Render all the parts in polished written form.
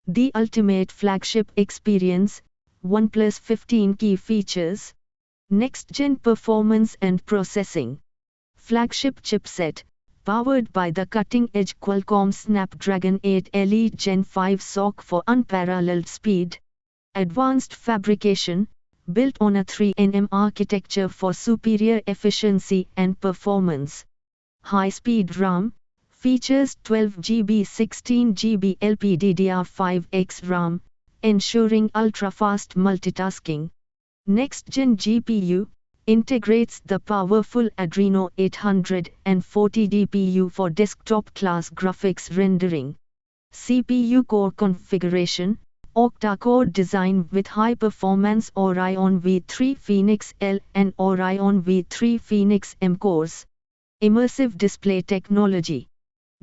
The ultimate flagship experience, OnePlus 15 key features. Next-gen performance and processing. Flagship chipset, powered by the cutting-edge Qualcomm Snapdragon 8 Elite Gen 5 SoC for unparalleled speed. Advanced fabrication, built on a 3nm architecture for superior efficiency and performance. High-speed RAM, features 12GB 16GB LPDDR5X RAM, ensuring ultra-fast multitasking. Next-gen GPU, integrates the powerful Adreno 840 DPU for desktop-class graphics rendering. CPU core configuration, Octa-core design with high-performance Oryon V3 Phoenix L and Oryon V3 Phoenix M cores. Immersive display technology.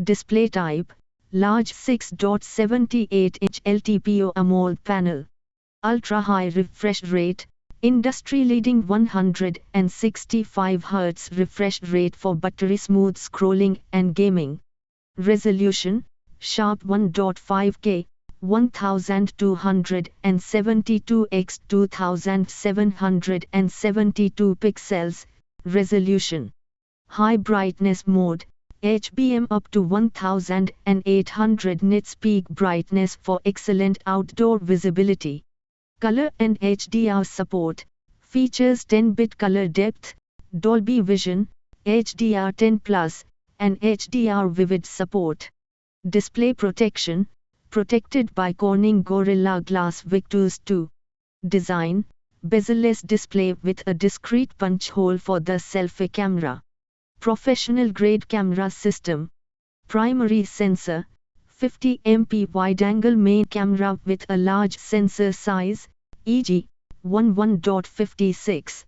Display type, large 6.78-inch LTPO AMOLED panel. Ultra-high refresh rate, industry-leading 165 Hz refresh rate for buttery-smooth scrolling and gaming. Resolution, sharp 1.5K, 1272 x 2772 pixels, resolution. High brightness mode, HBM up to 1800 nits peak brightness for excellent outdoor visibility. Color and HDR support, features 10-bit color depth, Dolby Vision, HDR10+, and HDR Vivid support. Display protection, protected by Corning Gorilla Glass Victus 2. Design, bezel-less display with a discrete punch hole for the selfie camera. Professional-grade camera system. Primary sensor, 50MP wide-angle main camera with a large sensor size, e.g., 1.56.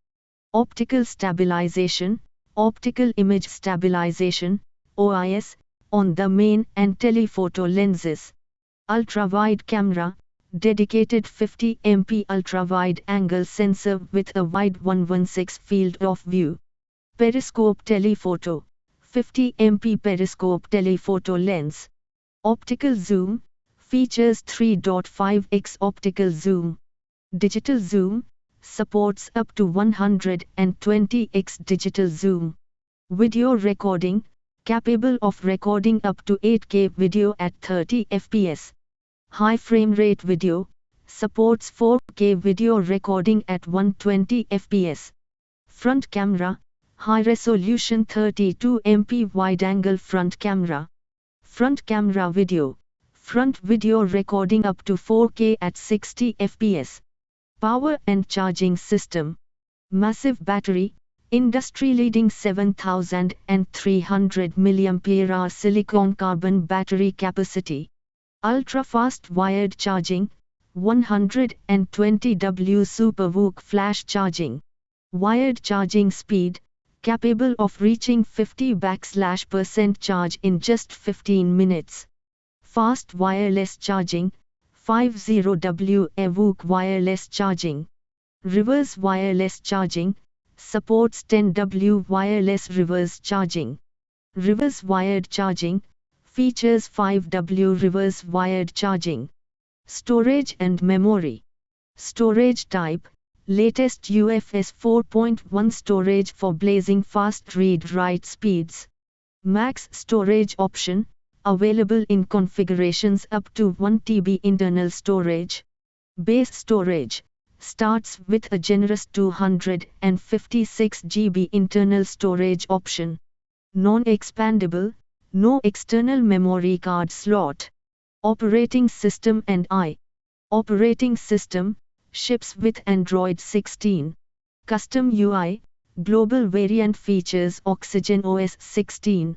Optical stabilization, optical image stabilization, OIS, on the main and telephoto lenses. Ultra-wide camera, dedicated 50MP ultra-wide angle sensor with a wide 116 field of view. Periscope telephoto, 50MP periscope telephoto lens. Optical zoom, features 3.5x optical zoom. Digital zoom, supports up to 120x digital zoom. Video recording, capable of recording up to 8K video at 30 fps. High frame rate video, supports 4K video recording at 120 fps. Front camera, high resolution 32MP wide-angle front camera. Front camera video, front video recording up to 4K at 60 fps. Power and charging system. Massive battery, industry-leading 7300 mAh silicon carbon battery capacity. Ultra-fast wired charging, 120W SuperVOOC flash charging. Wired charging speed, capable of reaching 50% charge in just 15 minutes. Fast wireless charging, 50W EVOOC wireless charging. Reverse wireless charging, supports 10W wireless reverse charging. Reverse wired charging, features 5W reverse wired charging. Storage and memory. Storage type, latest UFS 4.1 storage for blazing fast read-write speeds. Max storage option, available in configurations up to 1TB internal storage. Base storage, starts with a generous 256GB internal storage option. Non-expandable, no external memory card slot. Operating system and I. Operating system, ships with Android 16. Custom UI, global variant features Oxygen OS 16.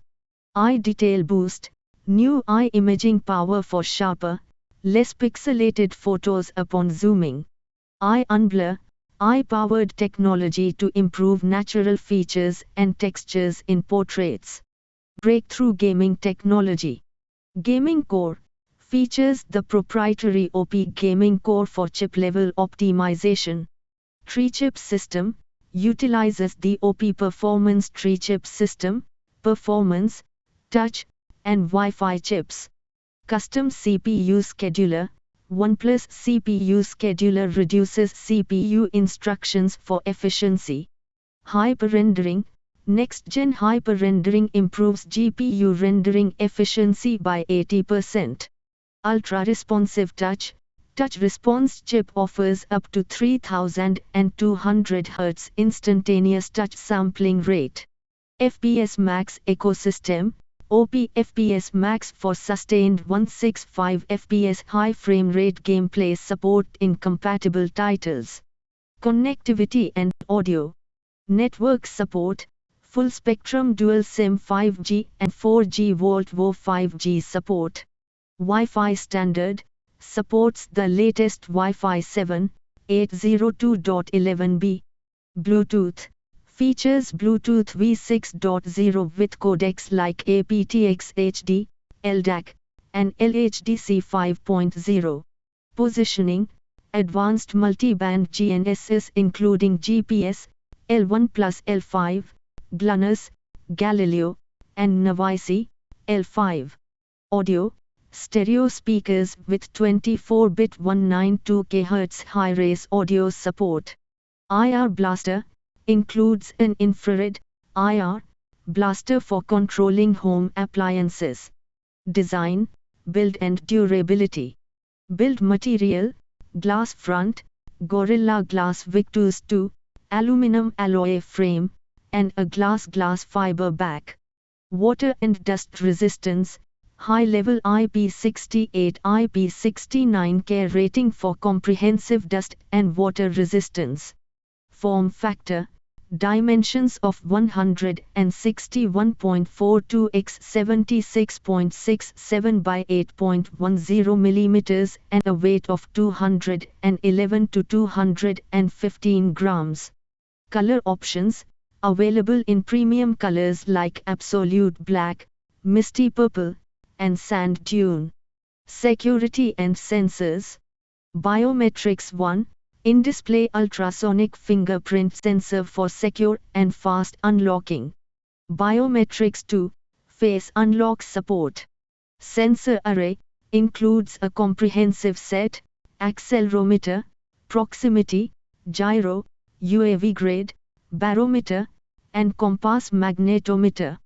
Eye detail boost, new eye imaging power for sharper, less pixelated photos upon zooming. Eye unblur, eye-powered technology to improve natural features and textures in portraits. Breakthrough gaming technology. Gaming core, features the proprietary OP gaming core for chip-level optimization. Tree-chip system, utilizes the OP performance tree-chip system, performance, touch, and Wi-Fi chips. Custom CPU scheduler, OnePlus CPU scheduler reduces CPU instructions for efficiency. Hyperrendering. Next-gen hyperrendering improves GPU rendering efficiency by 80%. Ultra-responsive touch. Touch response chip offers up to 3200 Hz instantaneous touch sampling rate. FPS Max ecosystem. OP FPS Max for sustained 165 FPS high frame rate gameplay support in compatible titles. Connectivity and audio. Network support. Full spectrum dual SIM 5G and 4G Volt-Vo 5G support. Wi-Fi standard. Supports the latest Wi-Fi 7, 802.11b. Bluetooth. Features Bluetooth v6.0 with codecs like aptX HD, LDAC, and LHDC 5.0. Positioning. Advanced multi-band GNSS including GPS, L1 plus L5, GLONASS, Galileo, and Navisi, L5. Audio. Stereo speakers with 24-bit 192 kHz high-res audio support. IR blaster. Includes an infrared, IR, blaster for controlling home appliances. Design, build and durability. Build material, glass front, Gorilla Glass Victus 2, aluminum alloy frame, and a glass fiber back. Water and dust resistance. High-level IP68 IP69 Care rating for comprehensive dust and water resistance. Form factor. Dimensions of 161.42 x 76.67 by 8.10 mm and a weight of 211 to 215 grams. Color options. Available in premium colors like Absolute Black, Misty Purple, and Sand Dune. Security and sensors. Biometrics 1. In-display ultrasonic fingerprint sensor for secure and fast unlocking. Biometrics 2. Face unlock support. Sensor array. Includes a comprehensive set, accelerometer, proximity, gyro, UAV grade, barometer, and compass magnetometer.